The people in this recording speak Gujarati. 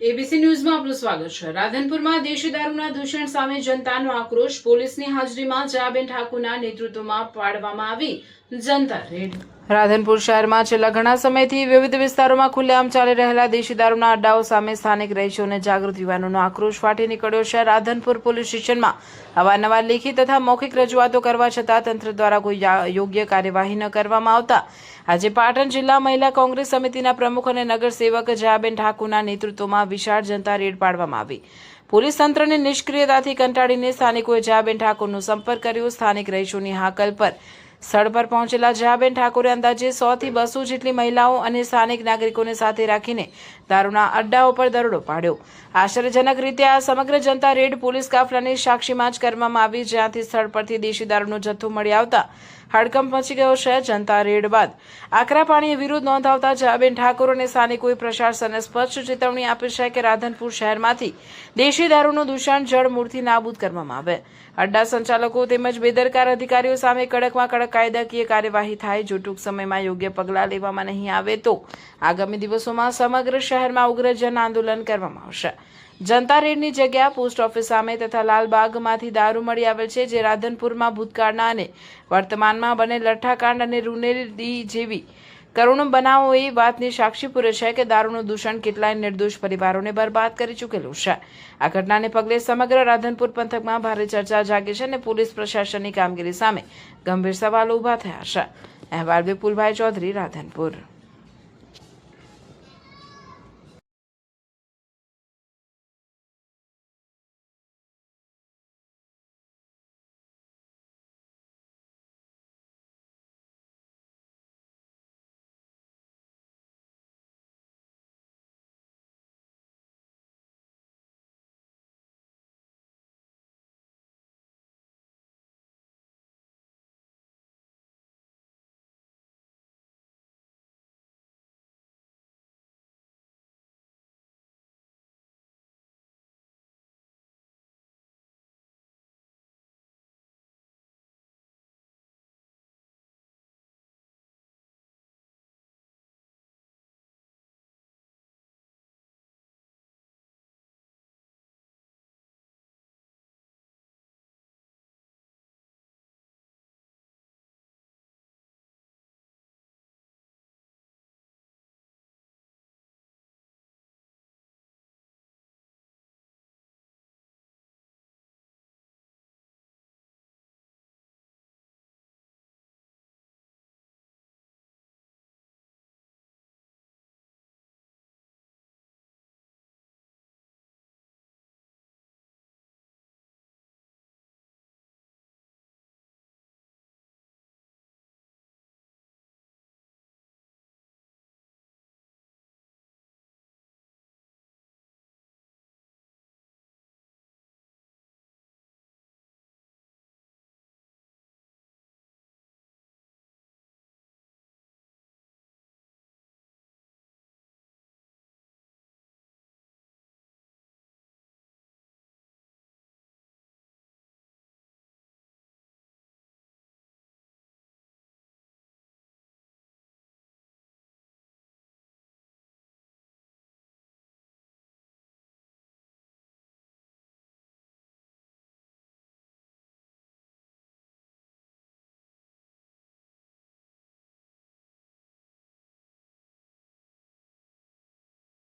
એબીસી ન્યૂઝમાં આપનું સ્વાગત છે। રાધનપુરમાં દેશી દારૂના દૂષણ સામે જનતાનો આક્રોશ। પોલીસની હાજરીમાં જયાબેન ઠાકુરના નેતૃત્વમાં પાડવામાં આવી જનતા રેડ। રાધનપુર શહેરમાં છેલ્લા ઘણા સમયથી વિવિધ વિસ્તારોમાં ખુલ્લેઆમ ચાલી રહેલા દેશી દારૂના અડ્ડાઓ સામે સ્થાનિક રહીશોને જાગૃત યુવાનોનો આક્રોશ ફાટી નીકળ્યો છે। રાધનપુર પોલીસ સ્ટેશનમાં અવારનવાર લેખિત તથા મૌખિક રજૂઆતો કરવા છતાં તંત્ર દ્વારા કોઈ યોગ્ય કાર્યવાહી ન કરવામાં આવતા આજે પાટણ જિલ્લા મહિલા કોંગ્રેસ સમિતિના પ્રમુખ અને નગરસેવક જયાબેન ઠાકુરના નેતૃત્વમાં વિશાળ જનતા રેડ પાડવામાં આવી। પોલીસ તંત્રની નિષ્ક્રિયતાથી કંટાળીને સ્થાનિકોએ જયાબેન ઠાકુરનો સંપર્ક કર્યો। સ્થાનિક રહીશોની હાકલ પર સ્થળ પર પહોંચેલા જયાબેન ઠાકુરે અંદાજે 100 થી 200 જેટલી મહિલાઓ અને સ્થાનિક નાગરિકોને સાથે રાખીને દારૂના અડ્ડાઓ પર દરોડો પાડ્યો। આશ્ચર્યજનક રીતે આ સમગ્ર જનતા રેડ પોલીસ કાફલાની સાક્ષીમાં જ કરવામાં આવી, જ્યાંથી સ્થળ પરથી દેશી દારૂનો જથ્થો મળી આવતા હડકંપ મચી ગયો છે। જનતા રેડ બાદ આકરા પાણીએ વિરોધ નોંધાવતા જયાબેન ઠાકુર અને સ્થાનિકોએ પ્રશાસનને સ્પષ્ટ ચેતવણી આપી છે કે રાધનપુર શહેરમાંથી દેશી દારૂનું દૂષણ જડમૂળથી નાબૂદ કરવામાં આવે। અડ્ડા સંચાલકો તેમજ બેદરકાર અધિકારીઓ સામે કડકમાં કડક કાયદાકીય કાર્યવાહી થાય। જો ટૂંક સમયમાં યોગ્ય પગલાં લેવામાં નહીં આવે તો આગામી દિવસોમાં સમગ્ર શહેરમાં ઉગ્ર જન આંદોલન કરવામાં આવશે। જનતા રેડની જગ્યા પોસ્ટ ઓફિસ સામે તથા લાલબાગમાંથી દારૂ મળી આવેલ છે, જે રાધનપુરમાં ભૂતકાળના અને વર્તમાનમાં બનેલ લઠ્ઠાકાંડ અને રૂનેલડી જેવી કરુણ બનાવો એ વાતની સાક્ષી પૂરે છે કે દારૂનું દૂષણ કેટલાય નિર્દોષ પરિવારોને બરબાદ કરી ચૂકેલું છે। આ ઘટનાને પગલે સમગ્ર રાધનપુર પંથકમાં ભારે ચર્ચા જાગી છે અને પોલીસ પ્રશાસનની કામગીરી સામે ગંભીર સવાલો ઊભા થયા છે। અહેવાલ વિપુલભાઈ ચૌધરી, રાધનપુર।